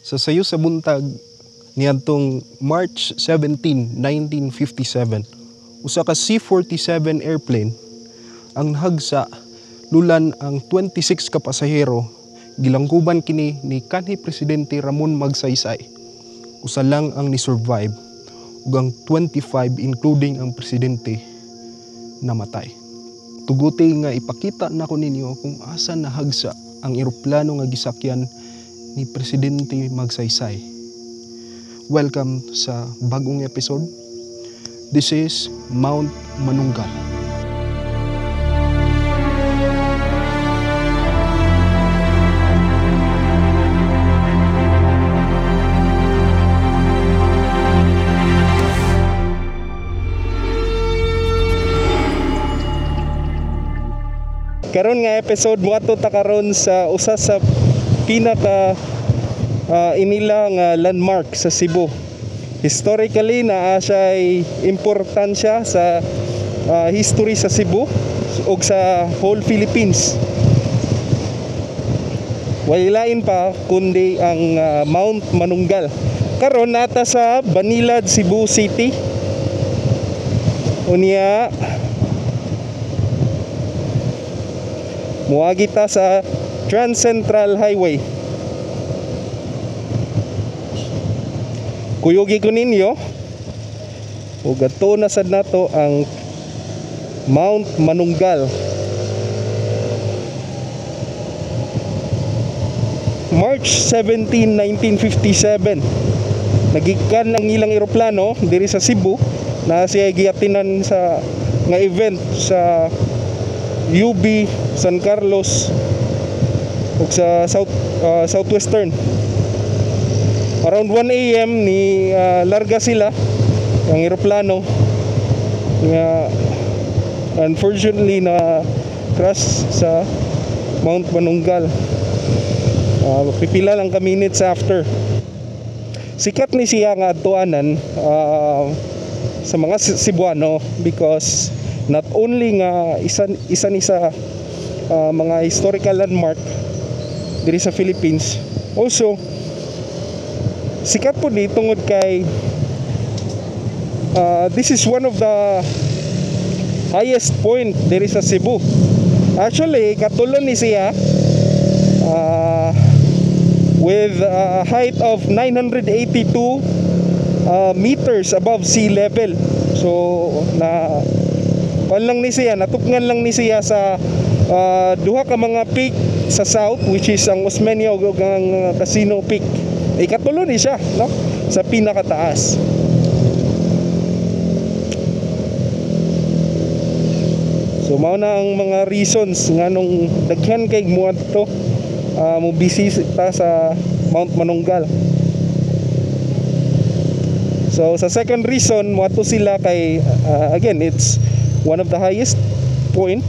Sa sayo sa buntag niadtong March 17, 1957, usa ka C-47 airplane ang nahagsa lulan ang 26 ka pasahero. Gilangkuban kini ni kanhi Presidente Ramon Magsaysay. Usa lang ang ni-survive ug ang 25 including ang presidente namatay. Tuguti nga ipakita nako ninyo kung asa nahagsa ang eroplano nga gisakyan ni Presidente Magsaysay. Welcome sa bagong episode. This is Mount Manunggal. Karon nga episode moadto ta karon sa usa sa pinaka inila nga landmark sa Cebu. Historically naa siya importansya sa history sa Cebu ug sa whole Philippines. Walain pa kundi ang Mount Manunggal. Karon nata sa Banilad, Cebu City. Unya muagi ta sa Trans Central Highway. Kuyugi ko ninyo ug adto na sad nato ang Mount Manunggal. March 17, 1957 nagikan ang ilang eroplano diri sa Cebu na siya giatinan sa nga event sa UB San Carlos ug sa Southwestern. Around 1 AM ni larga sila ang eroplano nga unfortunately na crash sa Mount Manunggal. Pipila lang ka minutes after. Sikat ni siya nga adtuanan sa mga Cebuano because not only nga isa ni sa mga historical landmark diri sa Philippines, also sikat po ni tungod kay this is one of the highest point diri sa Cebu. Actually katulon ni siya with a height of 982 meters above sea level. So na lang ni siya, natupngan lang ni siya sa duha ka mga peak sa south, which is ang Osmeña ug ang Casino Peak. Ikatulo ni siya, no? Sa pinakataas. So mao na ang mga reasons nga nung daghan kay muadto mo bisita sa Mount Manunggal. So sa second reason muadto sila kay again it's one of the highest point.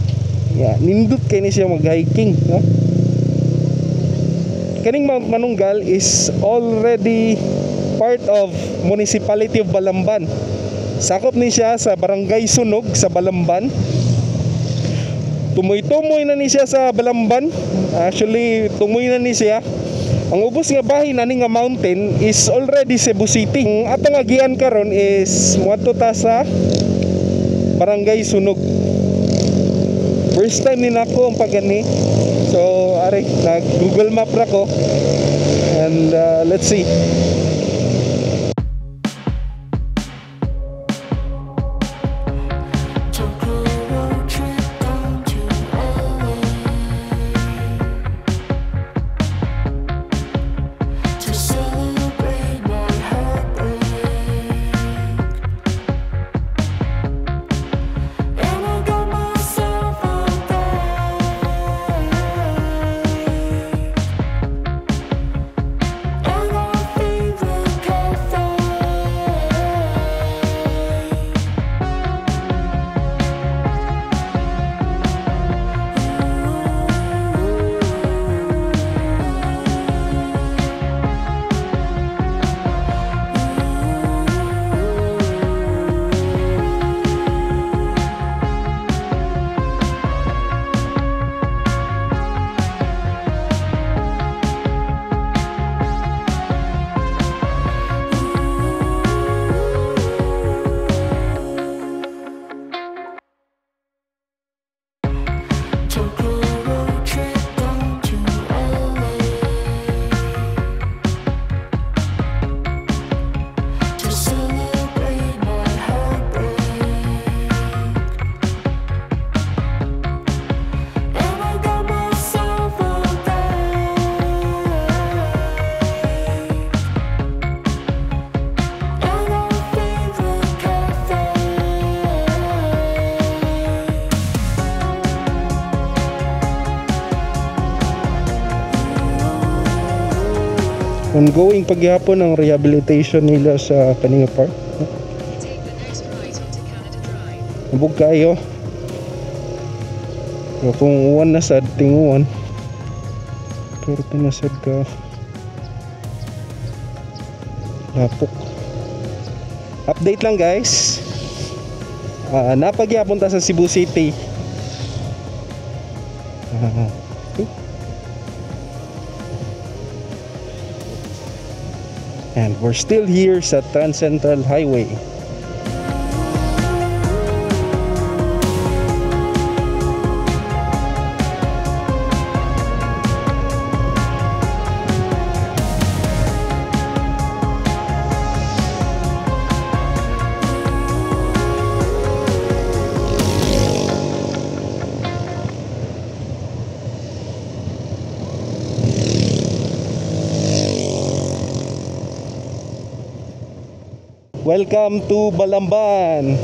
Nindot kay ni siya mag-hiking, no? Kaning Mount Manunggal is already part of Municipality of Balamban. Sakop ni siya sa Barangay Sunog sa Balamban. Tumoy-tumoy na ni siya sa Balamban. Actually, tumoy na ni siya. Ang ubos nga bahin ani nga mountain is already Cebu City. Ang atong agian karon is muadto ta sa Barangay Sunog. First time din ako ang pagani. So, nag Google Map na ko. And let's see. Ongoing pagyapon ang rehabilitation nila sa kaninga park. Nabog kayo. So, kung uwan na sad, tinguan. Pero pinasad ka. Lapok. Update lang guys. Napagyapon ta sa Cebu City. And we're still here sa Trans Central Highway. Welcome to Balamban.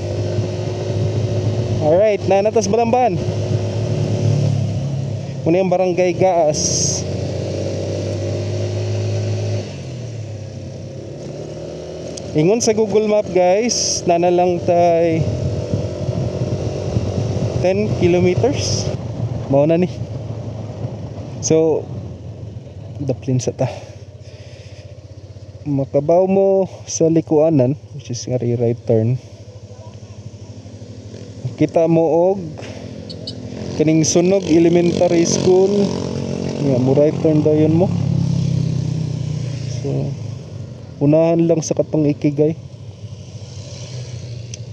Alright, natas Balamban. Muna yung barangay Gaas. Ingon sa Google Map guys, nanalang tay 10 kilometers. Mauna ni. So, daplin sa ta. Makabaw mo sa likuanan, which is nga right turn, kita mo og kaning Sunog Elementary School nga mo right turn dayon mo. So unahan lang sa katong Ikigay.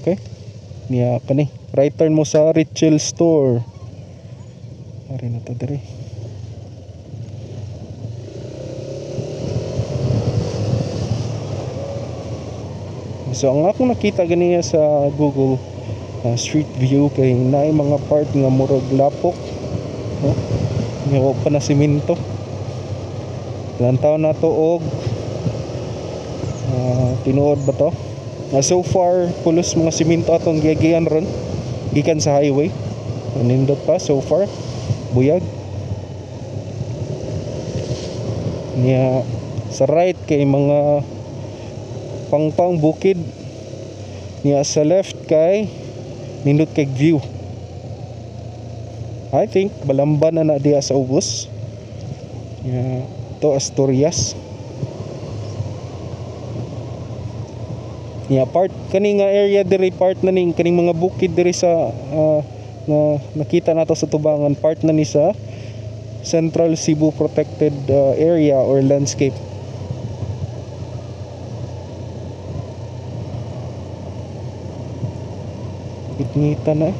Okay niya kani right turn mo sa Richel Store. Ari na to dire. So ang akong nakita ganiya sa Google Street View kay naay mga part nga murag lapok, no? Nga pa na simento. Lantaw na to og tinuod ba to? So far pulos mga simento atong giagian ron gikan sa highway. Nindot pa so far buyag. Niya sa right kay mga pangpang bukid, niya sa left kay nindot kay view. I think Balamban na diya sa ubos. To Asturias. Niya part kani nga area diri part na ning kaning mga bukid diri sa na nakita nato sa tubangan, part na ni sa Central Cebu Protected Area or Landscape. Itngita na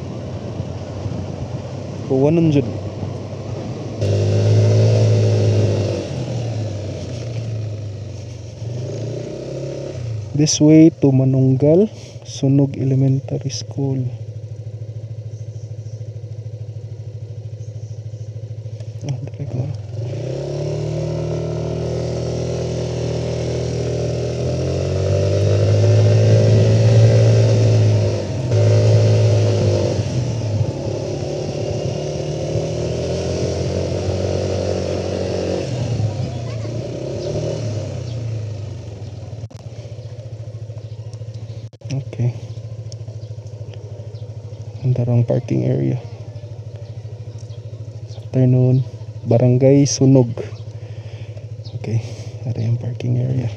kuwanon jud. This way to Manunggal Sunog Elementary School. Direct na. Okay. Andarang parking area. Afternoon, Barangay Sunog. Okay, ada yung parking area.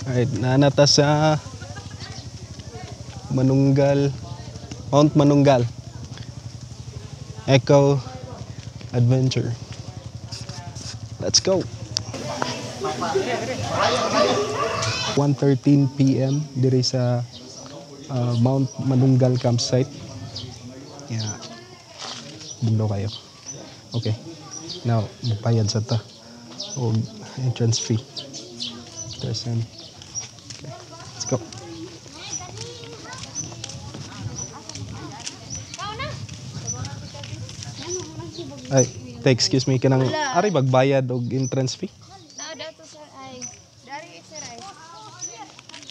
Alright, nanata sa Manunggal, Mount Manunggal Eco Adventure. Let's go. 1:13 PM diri sa Mount Manunggal campsite. Yeah. Bugnaw kayo. Okay. Now, magbayad sa ta. O entrance fee. Person. Okay. Let's go. Ay, excuse me, kanang ari magbayad og entrance fee? Dato sir ay dari sir ay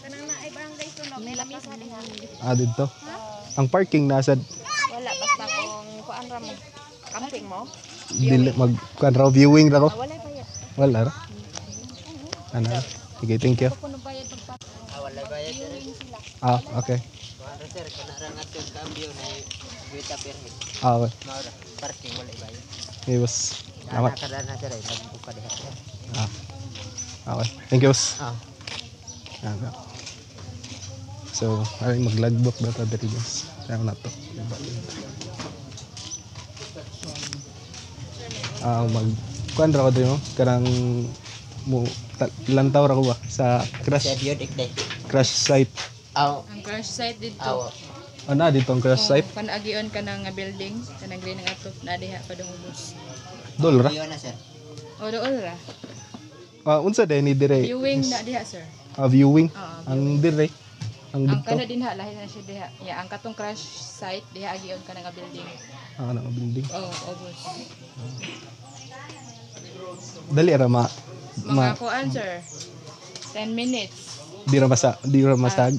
kanang na ay barangay Sunog may lamisa diha. Dito. Ang parking nasa Wala, basta kung kuan ra mo. Camping mo? dili mag kan raw viewing ra ko. Wala bayad. Wala ra. Ano? Sige, thank you. Kuno bayad pagpa. Wala bayad sir. Sila. Okay. Kuan sir, kana ra nga tong cambio na guita permit. Okay. Maura, parking wala bayad. Okay, boss. Salamat. Ana kada na sir, nagbuka diha. Okay. Thank you, boss. Ah. Ano. So, ay mag-logbook ba ta diri, boss? Tayo na to. Mag kuan ra ko dito, karang mo lantaw ra ko ba sa Sir, yun ikde. crash site. Aw, Ang crash site dito. aw. Ana dito ang crash site. Panagion ka ng building, kanang green nga ato na diha pa dong ubos. Dol ra. Yun na sir. O dool ra. Unsa din ni dire? Viewing na diha sir. Viewing. Oo. Ang dire. Ang Ang dito. kana din ha lahi na siya diha. Ya ang katong crash site diha agion ka ng building. Ang building. Oh, ubos. Dali ra ma Mga kuan sir. 10 minutes. di ra masag.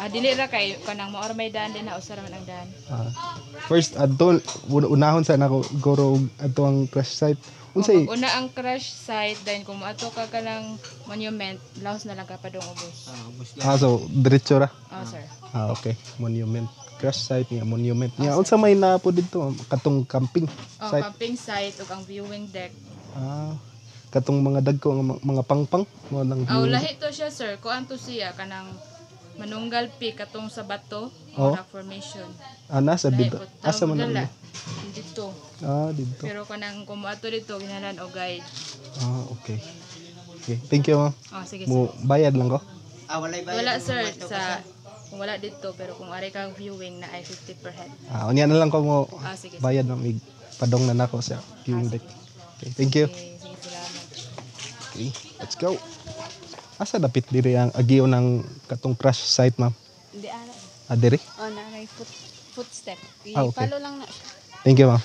Dili ra kay kanang maor may daan din na usara man ang daan. First adto unahon sa nako goro adto ang crash site. Unsay Una ang crash site then kung ato ka kanang monument, laos na lang ka pa dong ubos. Bus so diretso ra. Oh sir. Okay. Monument. Crash site niya, monument niya. Unsa may napo dito katong camping Oh, site. camping site ug ang viewing deck. Katong mga dagko nga mga pangpang mo lang Aw view. lahi to siya sir, kuan to siya kanang Manunggal Peak katong sa bato Oh. rock formation. Nasa Lahi dito. po, Asa man dala. ang Dito. dito. Pero kanang kumato dito ginalan og guide. Okay. Okay. Thank you, ma'am. Oh sige sir. Mo bayad lang ko. walay bayad. Wala sir sa kung wala dito pero kung ari kang viewing na ay 50 per head. Unya na lang ko mo Sige. bayad ng padong na nako sa viewing deck. Okay, thank you. Sige, salamat. Okay, let's go. Asa dapit diri ang agio ng katong crash site, ma'am? Hindi ana. Diri? Oh, na kay footstep. Okay. I-follow lang na siya. Thank you, ma'am.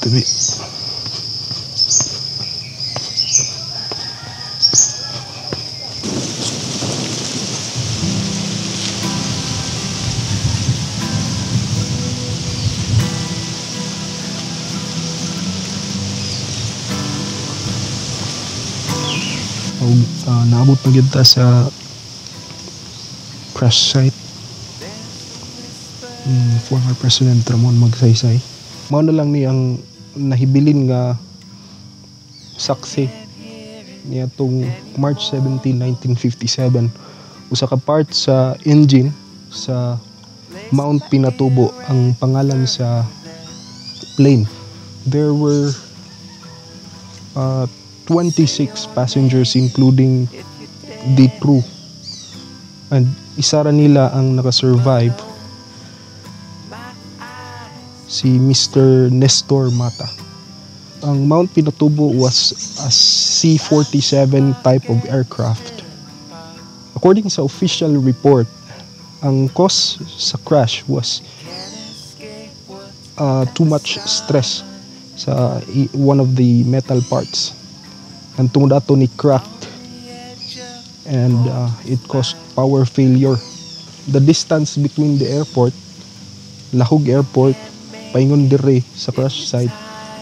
Tabi. Naabot na gid ta sa crash site. Former President Ramon Magsaysay. Mao na lang ni ang nahibilin nga saksi niya tong March 17, 1957. Usa ka part sa engine sa Mount Pinatubo ang pangalan sa plane. There were 26 passengers including the crew. And isa ra nila ang nakasurvive, si Mr. Nestor Mata. Ang Mount Pinatubo was a C-47 type of aircraft. According sa official report, ang cause sa crash was too much stress sa one of the metal parts. Ang tungod ato ni cracked and it caused power failure. The distance between the airport, Lahog Airport, paingon dire sa crash site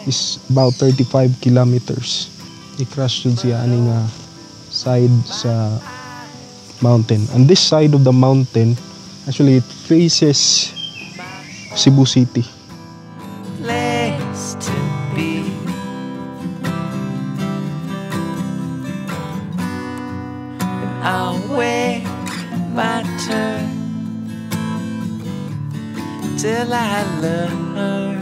is about 35 kilometers. I-crash yun siya aning side sa mountain. And this side of the mountain, actually it faces Cebu City. Place to be. And I'll wait my turn till I learn.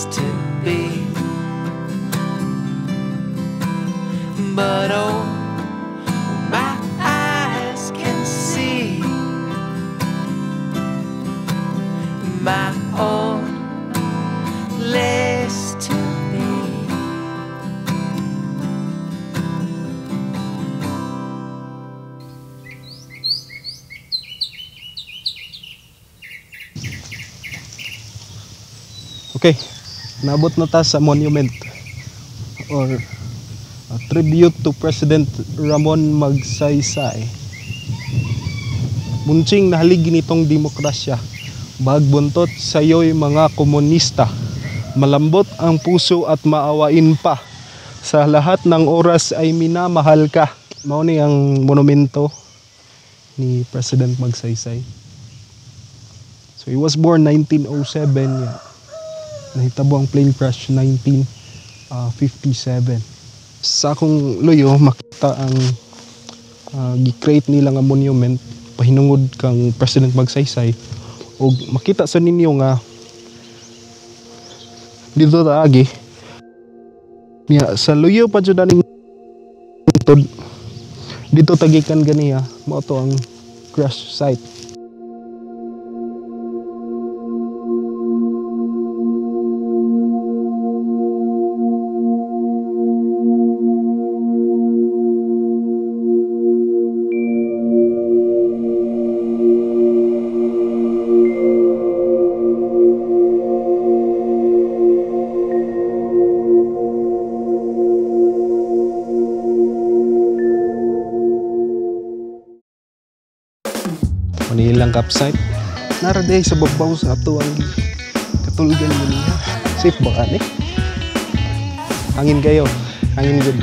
place to be. But oh, my eyes can see my own place to be. Okay, naabot na ta sa monument or a tribute to President Ramon Magsaysay. Munching nahaligi nitong demokrasya, bagbuntot sayo'y mga komunista. Malambot ang puso at maawain pa. Sa lahat ng oras ay minamahal ka. Mao ni ang monumento ni President Magsaysay. So he was born 1907. Yeah. Nahitabo ang plane crash 1957. Sa akong luyo, makita ang gi-create nila nga monument pahinungod kang President Magsaysay. O makita sa ninyo nga dito taagi niya sa luyo pa jud aning dito tagikan ganiya mao to ang crash site. Manilang campsite naraday sa babaw sa ato ang katulgan mo niya. Safe ba ka ni? Hangin kayo, hangin good.